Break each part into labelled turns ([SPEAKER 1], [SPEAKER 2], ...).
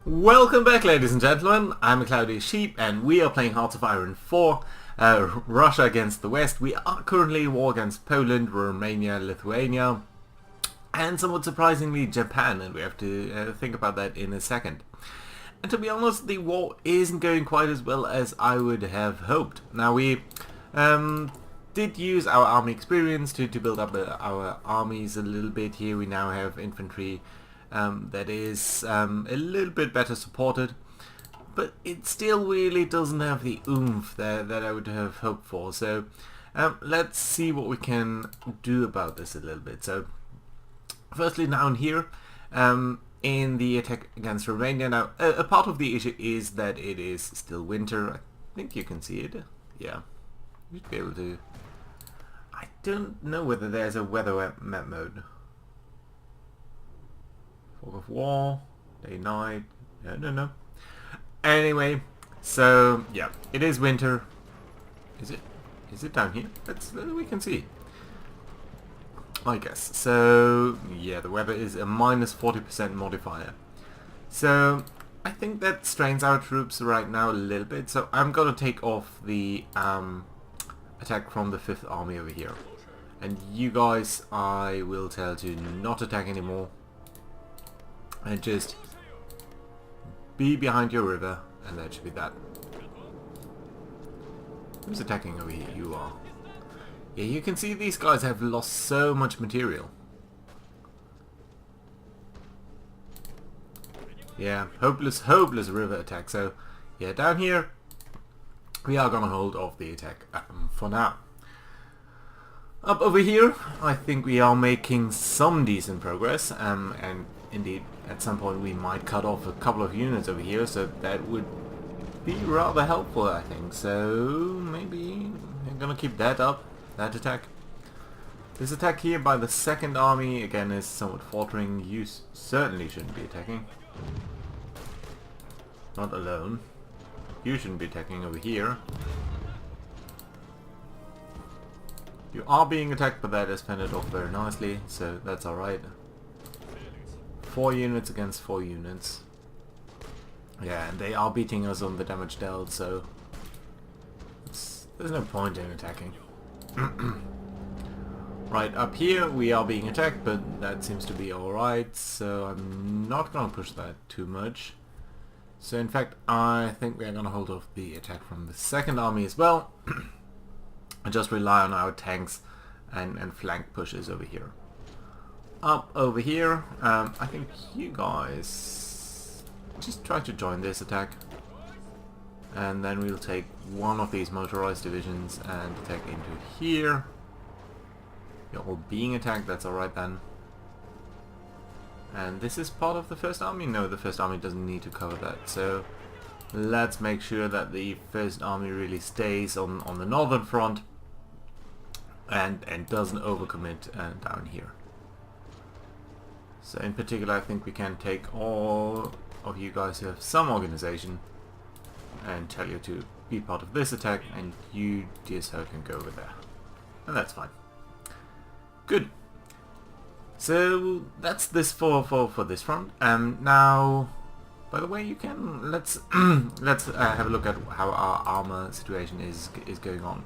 [SPEAKER 1] Welcome back, ladies and gentlemen. I'm a Cloudy Sheep and we are playing Hearts of Iron 4, Russia against the West. We are currently at war against Poland, Romania, Lithuania, and somewhat surprisingly Japan, and we have to think about that in a second. And to be honest, the war isn't going quite as well as I would have hoped. Now we did use our army experience to build up our armies a little bit here. We now have infantry that is a little bit better supported, but it still really doesn't have the oomph that I would have hoped for. So let's see what we can do about this a little bit. So firstly, down here in the attack against Romania, now a part of the issue is that it is still winter. I think you can see it. Yeah, you should be able to. I don't know whether there's a weather map mode. Fog of war, day, night, no. Anyway, so yeah, it is winter. Is it down here? We can see, I guess. So yeah, the weather is a minus 40% modifier. So I think that strains our troops right now a little bit. So I'm gonna take off the attack from the 5th Army over here. And you guys, I will tell to not attack anymore. And just be behind your river, and that should be that. Who's attacking over here? You are. Yeah, you can see these guys have lost so much material. Yeah, hopeless river attack. So, yeah, down here, we are gonna hold off the attack for now. Up over here, I think we are making some decent progress, and indeed, at some point we might cut off a couple of units over here, so that would be rather helpful, I think. So maybe I'm gonna keep that up, that attack. This attack here by the 2nd Army, again, is somewhat faltering. You certainly shouldn't be attacking. Not alone. You shouldn't be attacking over here. You are being attacked, but that is fended off very nicely, so that's alright. 4 units against 4 units. Yeah, and they are beating us on the damage dealt, so there's no point in attacking. Right, up here we are being attacked, but that seems to be alright, so I'm not gonna push that too much. So in fact, I think we are gonna hold off the attack from the 2nd Army as well. And just rely on our tanks and flank pushes over here. Up over here, I think you guys just try to join this attack, and then we'll take one of these motorized divisions and attack into here. You're all being attacked, that's alright then. And this is part of the 1st Army? No, the 1st Army doesn't need to cover that, so let's make sure that the 1st Army really stays on the northern front and doesn't overcommit down here. So in particular, I think we can take all of you guys who have some organization and tell you to be part of this attack, and you, dear sir, can go over there. And that's fine. Good. So that's this for this front. Now, by the way, you can let's have a look at how our armor situation is going on.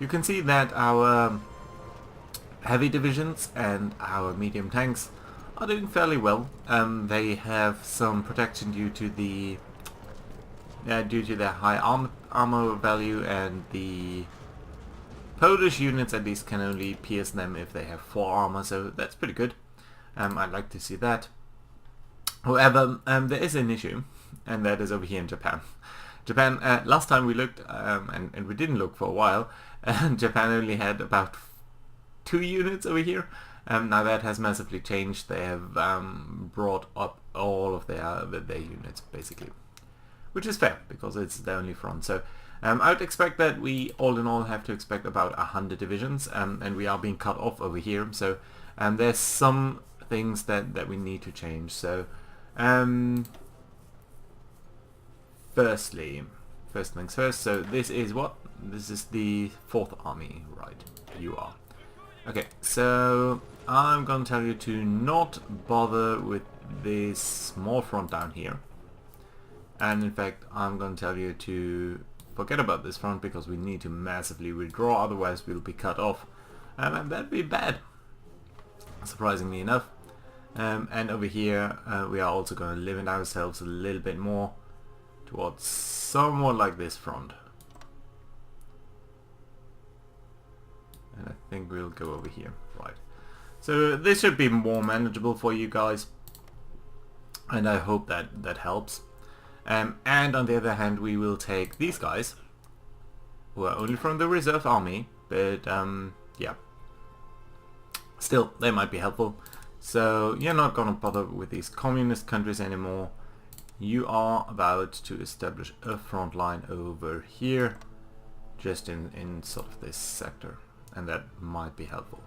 [SPEAKER 1] You can see that our heavy divisions and our medium tanks are doing fairly well. They have some protection due to their high armor value, and the Polish units at least can only pierce them if they have 4 armor, so that's pretty good. I'd like to see that. However, there is an issue, and that is over here in Japan. Japan, last time we looked, and we didn't look for a while, Japan only had about 2 units over here. Now that has massively changed. They have brought up all of their units, basically. Which is fair, because it's the only front. So I would expect that we, all in all, have to expect about 100 divisions, and we are being cut off over here. So there's some things that we need to change. So first things first, so this is what? This is the 4th Army, right? You are. Okay, so I'm going to tell you to not bother with this small front down here. And in fact, I'm going to tell you to forget about this front because we need to massively withdraw, otherwise we'll be cut off. And that'd be bad, surprisingly enough. And over here, we are also going to limit ourselves a little bit more towards somewhat like this front. And I think we'll go over here. Right. So this should be more manageable for you guys. And I hope that helps. And on the other hand, we will take these guys, who are only from the reserve army, but yeah, still they might be helpful. So you're not gonna bother with these communist countries anymore. You are about to establish a front line over here, just in sort of this sector, and that might be helpful.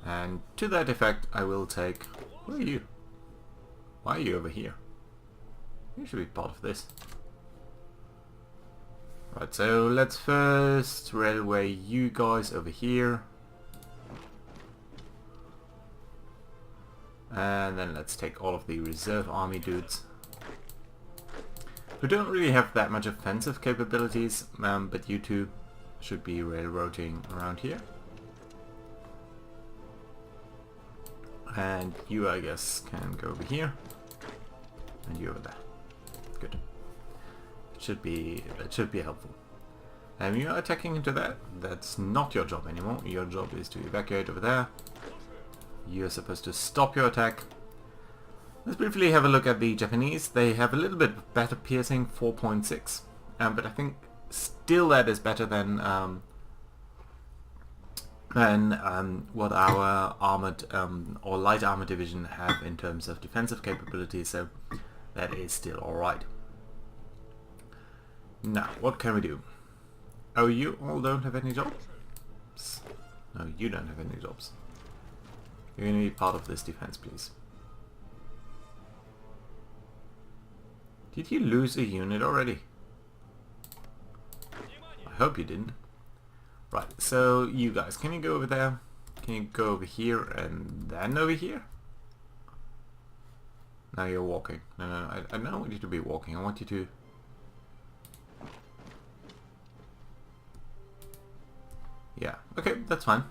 [SPEAKER 1] And to that effect, I will take. Who are you? Why are you over here? You should be part of this. Right, so let's first railway you guys over here. And then let's take all of the reserve army dudes, who don't really have that much offensive capabilities, but you two should be railroading around here. And you, I guess, can go over here. And you over there. Good. That should be helpful. And you're attacking into that. That's not your job anymore. Your job is to evacuate over there. You're supposed to stop your attack. Let's briefly have a look at the Japanese. They have a little bit better piercing, 4.6. But I think still that is better than what our armored or light armor division have in terms of defensive capability. So that is still alright. Now, what can we do? Oh, you all don't have any jobs? No, you don't have any jobs. You're going to be part of this defense, please. Did you lose a unit already? I hope you didn't. Right, so you guys, can you go over there? Can you go over here and then over here? Now you're walking. No, I don't want you to be walking. I want you to... Yeah, okay, that's fine.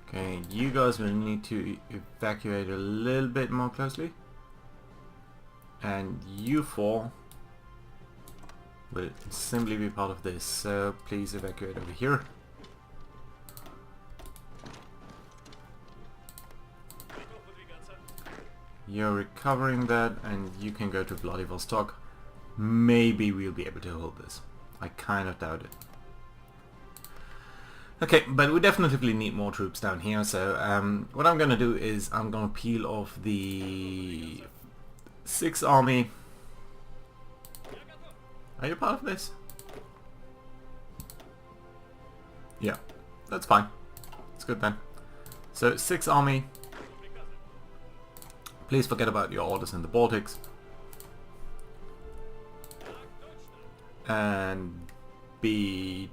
[SPEAKER 1] Okay, you guys will need to evacuate a little bit more closely. And you four will simply be part of this, so please evacuate over here. You're recovering that, and you can go to Vladivostok. Maybe we'll be able to hold this. I kind of doubt it. Okay, but we definitely need more troops down here, so what I'm gonna do is I'm gonna peel off the 6th Army. Are you part of this? Yeah, that's fine. It's good then. So 6th Army. Please forget about your orders in the Baltics. And be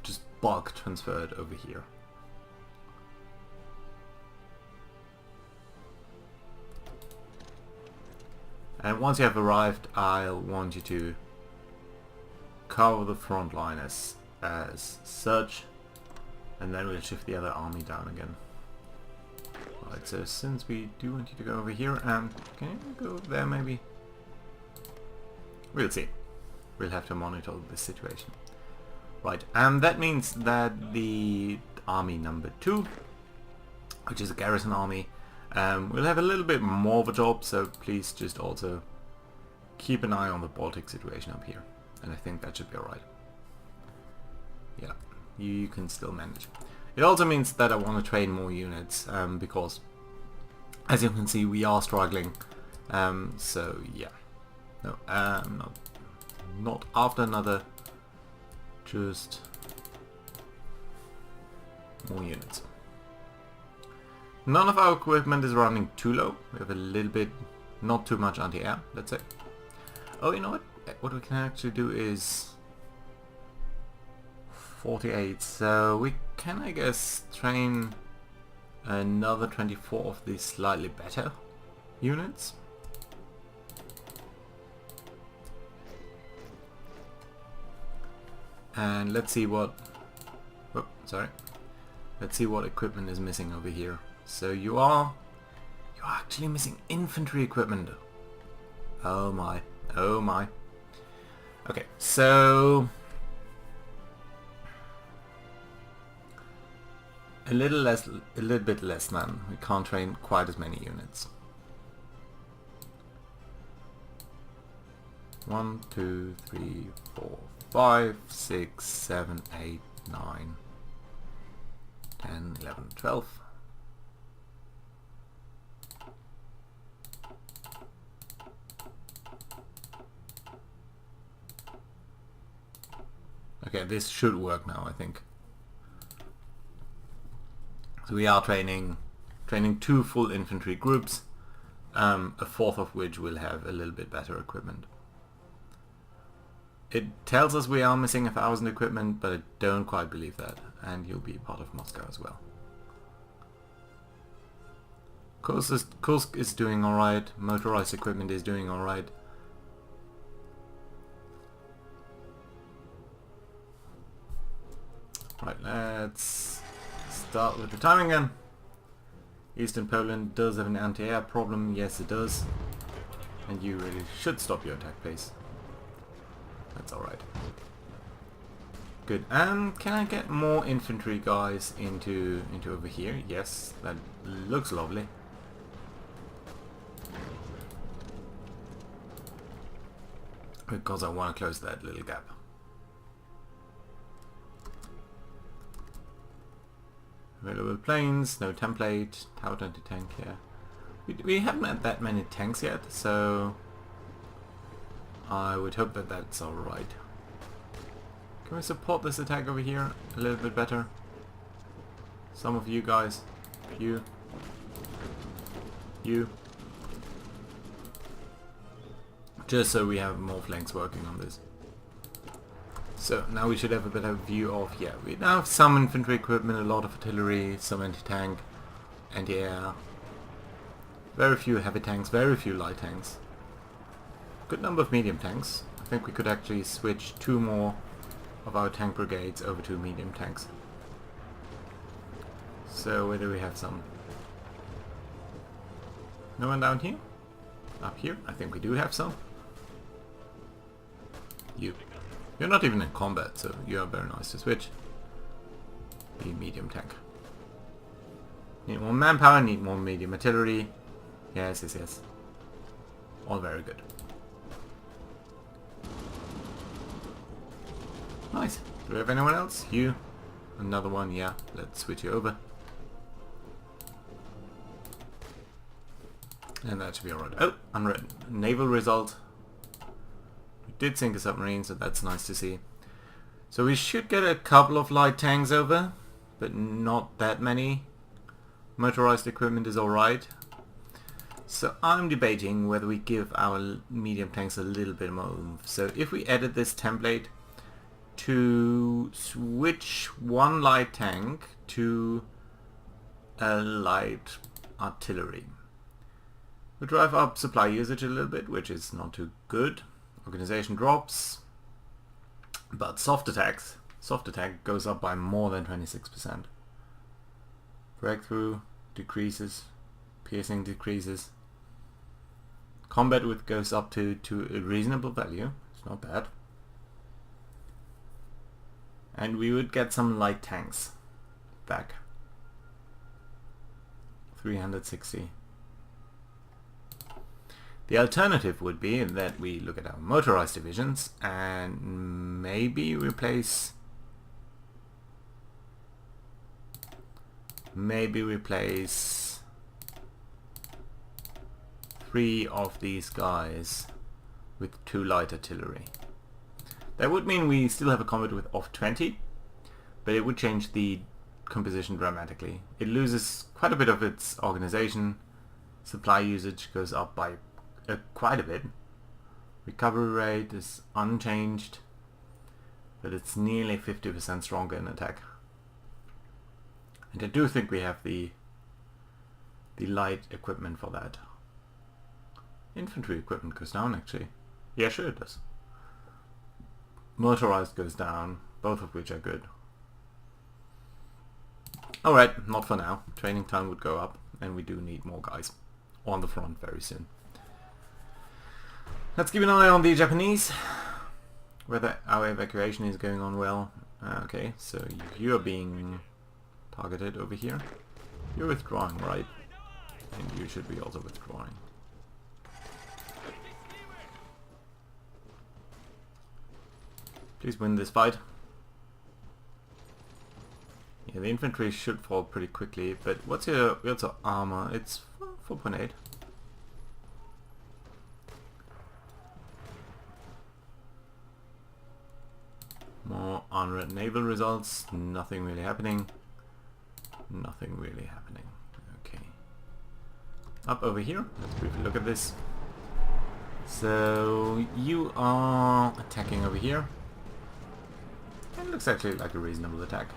[SPEAKER 1] just bulk transferred over here. And once you have arrived, I'll want you to cover the front line as such, and then we'll shift the other army down again. Right, so since we do want you to go over here, can you go over there maybe? We'll see. We'll have to monitor the situation. Right, that means that the army number 2, which is a garrison army, will have a little bit more of a job, so please just also keep an eye on the Baltic situation up here. And I think that should be alright. Yeah, you can still manage. It also means that I want to train more units, because as you can see we are struggling. So yeah. No, not after another. Just more units. None of our equipment is running too low. We have a little bit, not too much anti-air, let's say. Oh, you know what? What we can actually do is 48. So we can, I guess, train another 24 of these slightly better units. And let's see what... Oh, sorry. Let's see what equipment is missing over here. So you're actually missing infantry equipment. Oh my. Oh my. Okay, so a little bit less then. We can't train quite as many units. 1, 2, 3, 4, 5, 6, 7, 8, 9, 10, 11, 12. Okay, this should work now, I think. So we are training 2 full infantry groups, a fourth of which will have a little bit better equipment. It tells us we are missing 1,000 equipment, but I don't quite believe that, and you'll be part of Moscow as well. Kursk is doing alright, motorized equipment is doing alright. Right, let's start with the timing gun. Eastern Poland does have an anti-air problem, yes it does. And you really should stop your attack, please. That's alright. Good. Can I get more infantry guys into over here? Yes, that looks lovely. Because I want to close that little gap. Available planes, no template, Tower anti-tank here. We haven't had that many tanks yet, so I would hope that that's alright. Can we support this attack over here a little bit better? Some of you guys. You. Just so we have more flanks working on this. So now we should have a better view of, yeah, we now have some infantry equipment, a lot of artillery, some anti-tank, anti-air, very few heavy tanks, very few light tanks. Good number of medium tanks. I think we could actually switch 2 more of our tank brigades over to medium tanks. So where do we have some? No one down here? Up here? I think we do have some. You're not even in combat, so you are very nice to switch. The medium tank. Need more manpower, need more medium artillery. Yes, yes, yes. All very good. Nice. Do we have anyone else? You? Another one, yeah. Let's switch you over. And that should be alright. Oh, unread. Naval result. We did sink a submarine, so that's nice to see. So we should get a couple of light tanks over, but not that many. Motorized equipment is alright. So I'm debating whether we give our medium tanks a little bit more oomph. So if we edit this template to switch 1 light tank to a light artillery. We drive up supply usage a little bit, which is not too good. Organization drops, but soft attack goes up by more than 26%. Breakthrough decreases, piercing decreases. Combat width goes up to a reasonable value, it's not bad. And we would get some light tanks back. 360. The alternative would be that we look at our motorized divisions and maybe replace 3 of these guys with 2 light artillery. That would mean we still have a combat width of 20, but it would change the composition dramatically. It loses quite a bit of its organization. Supply usage goes up by quite a bit. Recovery rate is unchanged, but it's nearly 50% stronger in attack. And I do think we have the the light equipment for that. Infantry equipment goes down actually. Yeah, sure it does. Motorized goes down, both of which are good. Alright, not for now. Training time would go up, and we do need more guys on the front very soon. Let's keep an eye on the Japanese, whether our evacuation is going on well. Okay, so you're being targeted over here. You're withdrawing, right? And you should be also withdrawing. Please win this fight. Yeah, the infantry should fall pretty quickly, but what's your armor? It's 4.8. More unread naval results. Nothing really happening. Nothing really happening. Okay. Up over here. Let's briefly look at this. So you are attacking over here. It looks actually like a reasonable attack.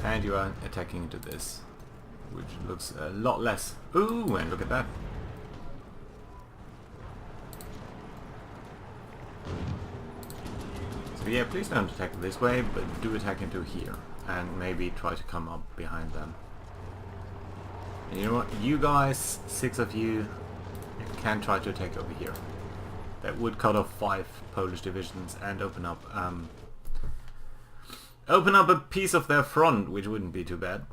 [SPEAKER 1] And you are attacking into this, which looks a lot less. Ooh, and look at that. So yeah, please don't attack this way, but do attack into here. And maybe try to come up behind them. And you know what? You guys, 6 of you, can try to attack over here. That would cut off 5 Polish divisions and open up a piece of their front, which wouldn't be too bad.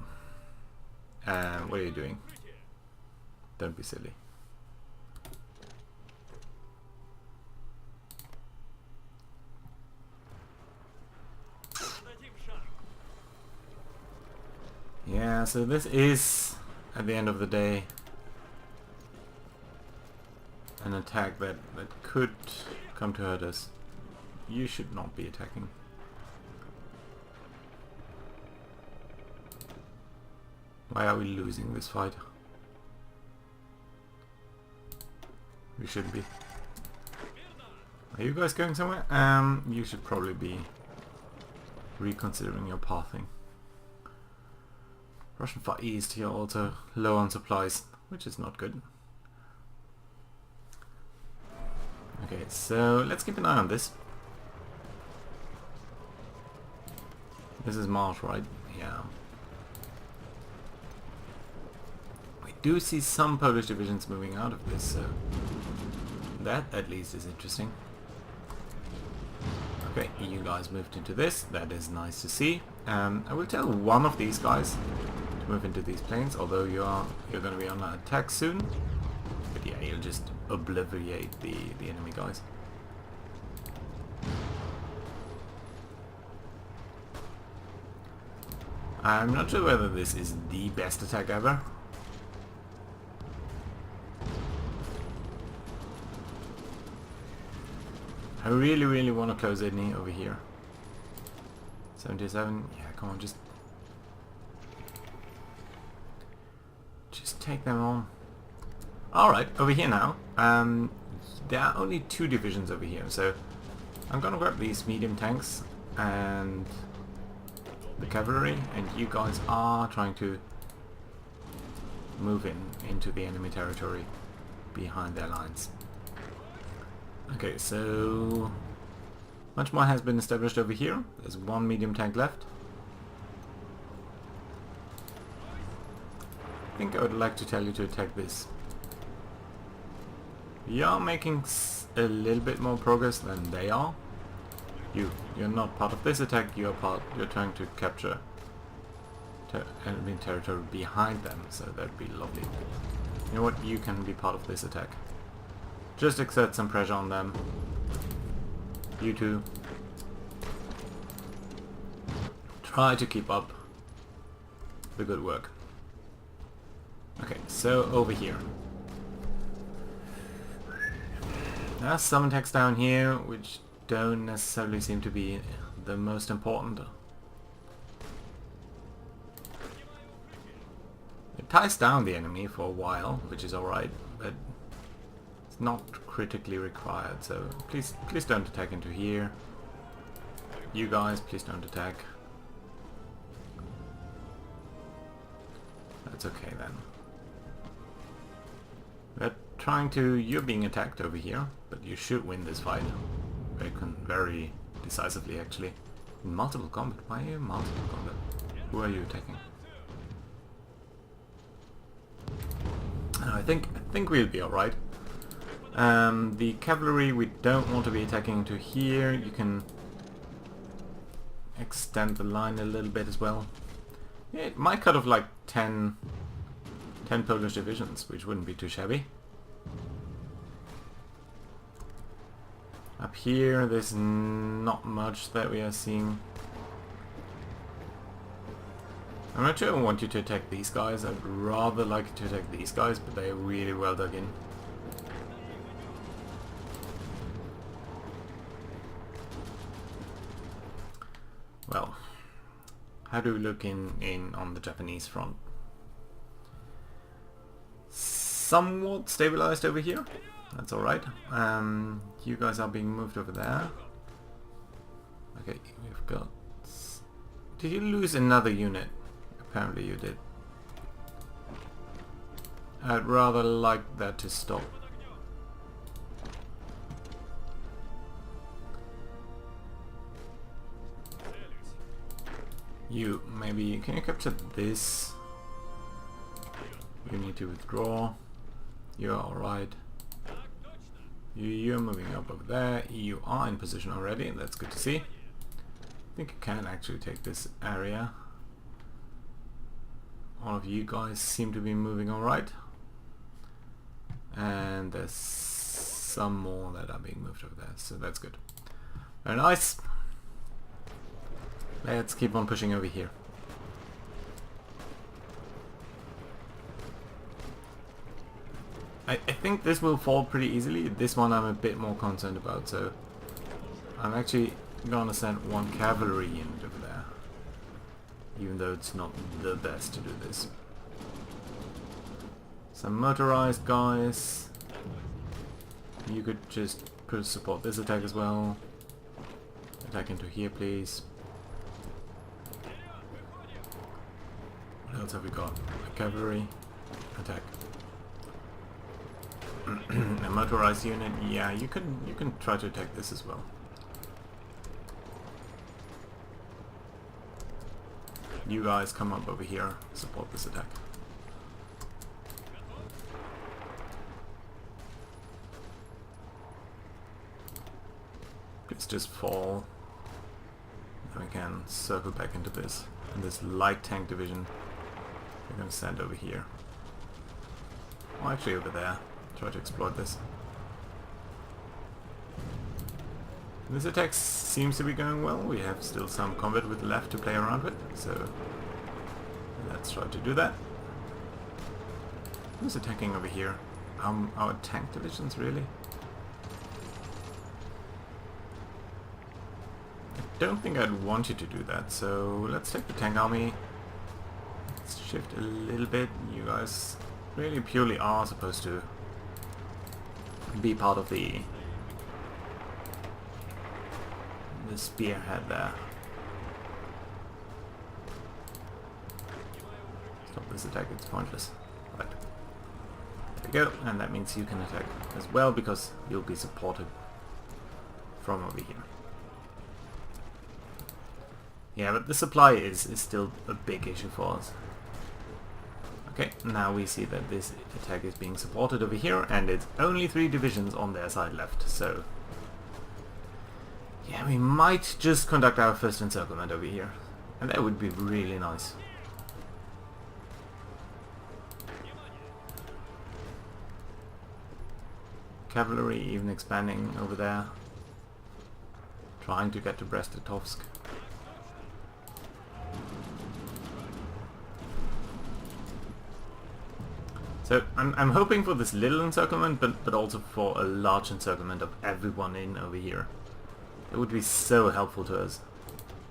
[SPEAKER 1] What are you doing? Don't be silly. Yeah, so this is, at the end of the day, an attack that could come to hurt us. You should not be attacking. Why are we losing this fight? We shouldn't be. Are you guys going somewhere? You should probably be reconsidering your pathing. Russian Far East here also low on supplies, which is not good. Okay, so let's keep an eye on this. This is March, right? Yeah. We do see some Polish divisions moving out of this, so that at least is interesting. Okay, you guys moved into this. That is nice to see. I will tell one of these guys to move into these planes, although you're going to be on an attack soon. But yeah, you'll just obliterate the enemy guys. I'm not sure whether this is the best attack ever. I really want to close Sydney over here. 77, yeah, come on, just take them on. Alright, over here now. There are only 2 divisions over here, so I'm gonna grab these medium tanks and the cavalry, and you guys are trying to move into the enemy territory behind their lines. Okay, so much more has been established over here. There's 1 medium tank left. I think I would like to tell you to attack this. We are making a little bit more progress than they are. You're not part of this attack. You're trying to capture enemy territory behind them, so that'd be lovely. You know what? You can be part of this attack. Just exert some pressure on them. You two. Try to keep up the good work. Okay, so over here. There are some attacks down here which don't necessarily seem to be the most important. It ties down the enemy for a while, which is alright, but it's not critically required, so please don't attack into here. You guys, please don't attack. That's okay then. They're trying to... You're being attacked over here, but you should win this fight. Very decisively, actually. In multiple combat. Why are you in multiple combat? Who are you attacking? I think we'll be alright. The cavalry we don't want to be attacking into here. You can extend the line a little bit as well. Yeah, it might cut off like 10 Polish divisions, which wouldn't be too shabby. Up here there's not much that we are seeing. I'm not sure I want you to attack these guys. I'd rather like you to attack these guys, but they are really well dug in. Well, how do we look in on the Japanese front? Somewhat stabilized over here. That's alright. You guys are being moved over there. Okay, we've got... Did you lose another unit? Apparently you did. I'd rather like that to stop. You, maybe, can you capture this? You need to withdraw. You're alright. You're moving up over there. You are in position already, that's good to see. I think you can actually take this area. All of you guys seem to be moving alright. And there's some more that are being moved over there, so that's good. Very nice. Let's keep on pushing over here. I think this will fall pretty easily. This one I'm a bit more concerned about, so I'm actually gonna send one cavalry unit over there. Even though it's not the best to do this. Some motorized guys. You could just support this attack as well. Attack into here, please. What else have we got? A cavalry. Attack. A motorized unit. Yeah, you can try to attack this as well. You guys come up over here, support this attack. Let's just fall. Then we can circle back into this. And this light tank division we're going to send over here. Oh, actually over there. Try to exploit this. This attack seems to be going well. We have still some combat with left to play around with, so let's try to do that. Who's attacking over here? Our tank divisions, really? I don't think I'd want you to do that, so let's take the tank army. Let's shift a little bit. You guys really purely are supposed to be part of the spearhead there. Stop this attack, it's pointless. Right. There we go, and that means you can attack as well because you'll be supported from over here. Yeah, but the supply is still a big issue for us. Okay, now we see that this attack is being supported over here, and it's only 3 divisions on their side left, so... yeah, we might just conduct our first encirclement over here, and that would be really nice. Cavalry even expanding over there, trying to get to Brest-Litovsk. So I'm hoping for this little encirclement, but also for a large encirclement of everyone in over here. It would be so helpful to us.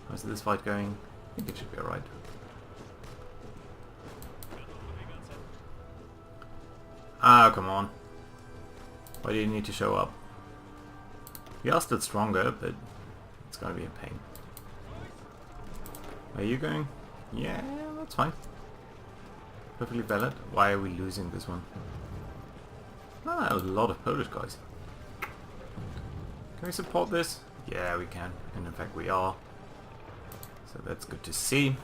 [SPEAKER 1] How's this fight going? I think it should be alright. Ah, come on. Why do you need to show up? We are still stronger, but it's gonna be a pain. Are you going? Yeah, that's fine. Perfectly valid. Why are we losing this one? Ah, a lot of Polish guys. Can we support this? Yeah, we can. And in fact we are. So that's good to see.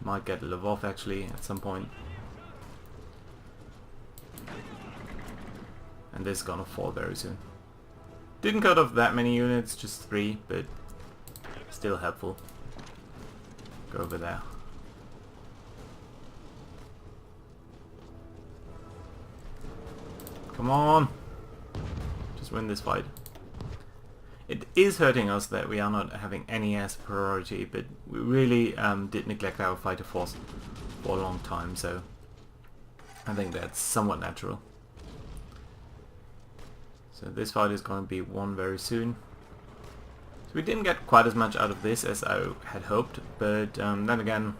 [SPEAKER 1] Might get Lvov actually at some point. And this is gonna fall very soon. Didn't cut off that many units, just 3, but still helpful. Go over there. Come on! Just win this fight. It is hurting us that we are not having any as priority, but we really did neglect our fighter force for a long time, so I think that's somewhat natural. So this fight is going to be won very soon. So we didn't get quite as much out of this as I had hoped, but then again,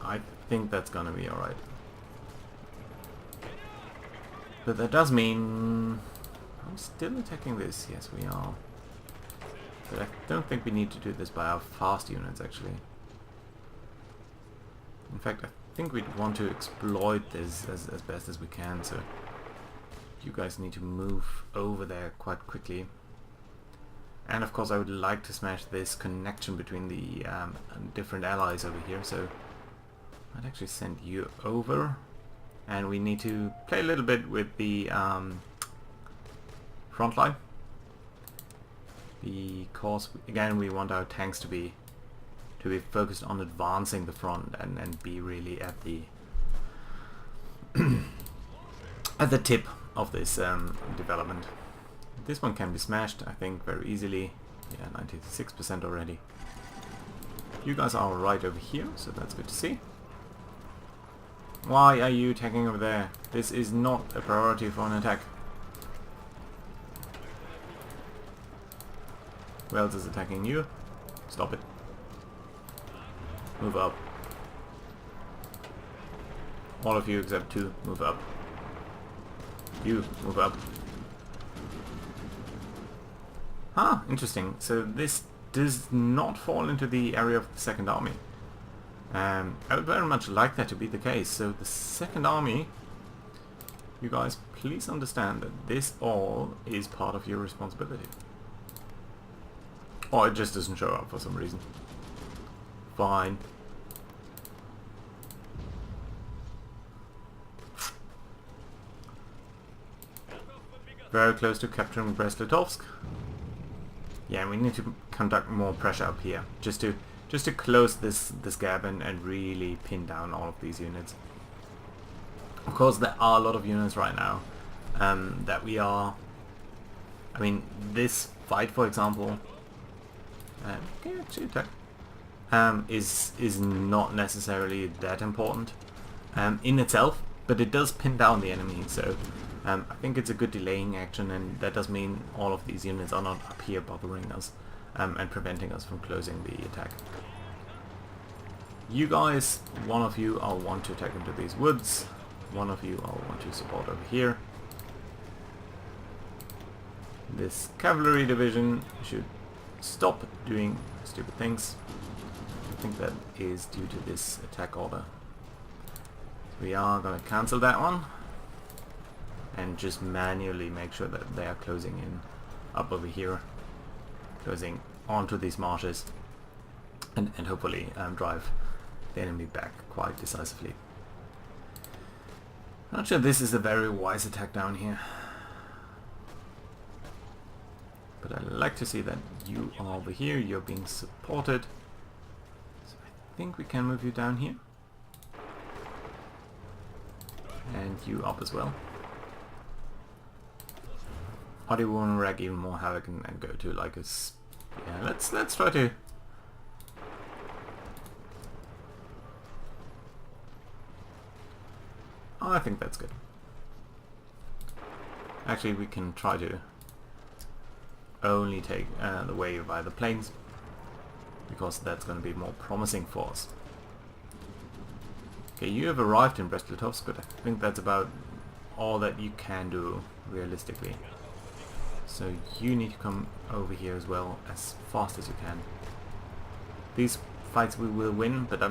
[SPEAKER 1] I think that's going to be alright. But that does mean... I'm still attacking this, yes we are. But I don't think we need to do this by our fast units actually. In fact, I think we'd want to exploit this as best as we can, so you guys need to move over there quite quickly. And of course I would like to smash this connection between the different allies over here, so I'd actually send you over. And we need to play a little bit with the front line, because again we want our tanks to be focused on advancing the front and be really at the at the tip of this development. This one can be smashed, I think, very easily. Yeah, 96% already. You guys are right over here, so that's good to see. Why are you attacking over there? This is not a priority for an attack. Who else is attacking you? Stop it. Move up. All of you except 2, move up. You, move up. Ah, interesting. So this does not fall into the area of the Second Army. I would very much like that to be the case. So the Second Army, you guys please understand that this all is part of your responsibility. Or it just doesn't show up for some reason. Fine. Very close to capturing Brest-Litovsk. Yeah, we need to conduct more pressure up here, just to close this gap and really pin down all of these units. Of course, there are a lot of units right now that we are. I mean, this fight, for example, can you actually attack? Is not necessarily that important in itself, but it does pin down the enemy. So I think it's a good delaying action, and that does mean all of these units are not up here bothering us and preventing us from closing the attack. You guys, one of you I'll want to attack into these woods, one of you I'll want to support over here. This cavalry division should stop doing stupid things. I think that is due to this attack order. We are going to cancel that one and just manually make sure that they are closing in up over here, closing onto these marshes, and hopefully drive the enemy back quite decisively. Not sure this is a very wise attack down here, but I like to see that you are over here, you're being supported, so I think we can move you down here, and you up as well. Or do we want to wreak even more havoc and go to like a... Yeah, let's try to... Oh, I think that's good. Actually, we can try to only take the way via the plains, because that's going to be more promising for us. Okay, you have arrived in Brest-Litovsk, but I think that's about all that you can do realistically. So you need to come over here as well as fast as you can. These fights we will win, but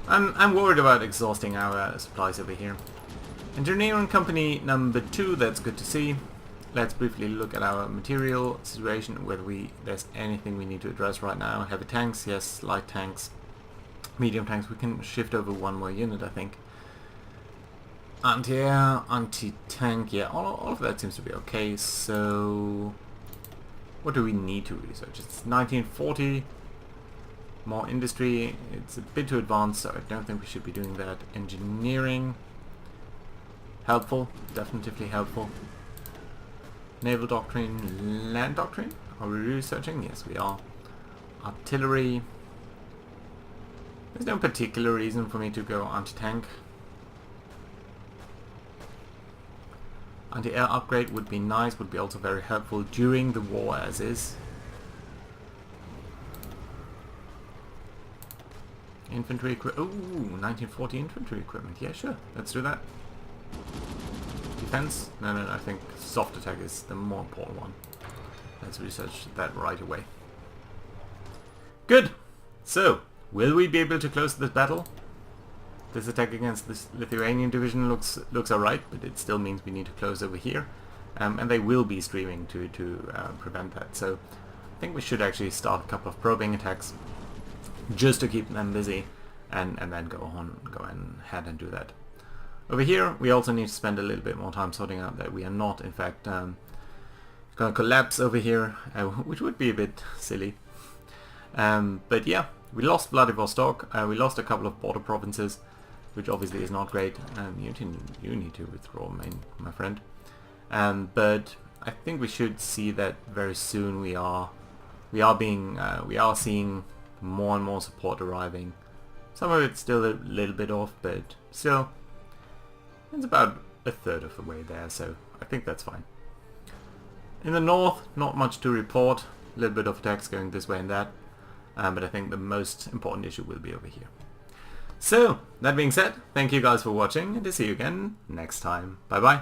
[SPEAKER 1] I'm worried about exhausting our supplies over here. Engineering company number 2, that's good to see. Let's briefly look at our material situation, whether there's anything we need to address right now. Heavy tanks, yes. Light tanks, medium tanks. We can shift over one more unit, I think. Anti-air, anti-tank, yeah, all of that seems to be okay. So what do we need to research? It's 1940. More industry. It's a bit too advanced, so I don't think we should be doing that. Engineering. Helpful. Definitively helpful. Naval doctrine. Land doctrine. Are we researching? Yes, we are. Artillery. There's no particular reason for me to go anti-tank. Anti-air upgrade would be nice, would be also very helpful during the war as is. Infantry equipment. Ooh, 1940 infantry equipment. Yeah, sure. Let's do that. Defense? No, I think soft attack is the more important one. Let's research that right away. Good! So, will we be able to close this battle? This attack against this Lithuanian division looks alright, but it still means we need to close over here. And they will be streaming to prevent that. So, I think we should actually start a couple of probing attacks just to keep them busy, and then go ahead and do that. Over here, we also need to spend a little bit more time sorting out that we are not, in fact, going to collapse over here, which would be a bit silly. But yeah, we lost Vladivostok, we lost a couple of border provinces, which obviously is not great. You need to withdraw, my friend. But I think we should see that very soon. We are seeing more and more support arriving. Some of it's still a little bit off, but still, it's about a third of the way there, so I think that's fine. In the north, not much to report. A little bit of attacks going this way and that, but I think the most important issue will be over here. So, that being said, thank you guys for watching, and to see you again next time. Bye bye.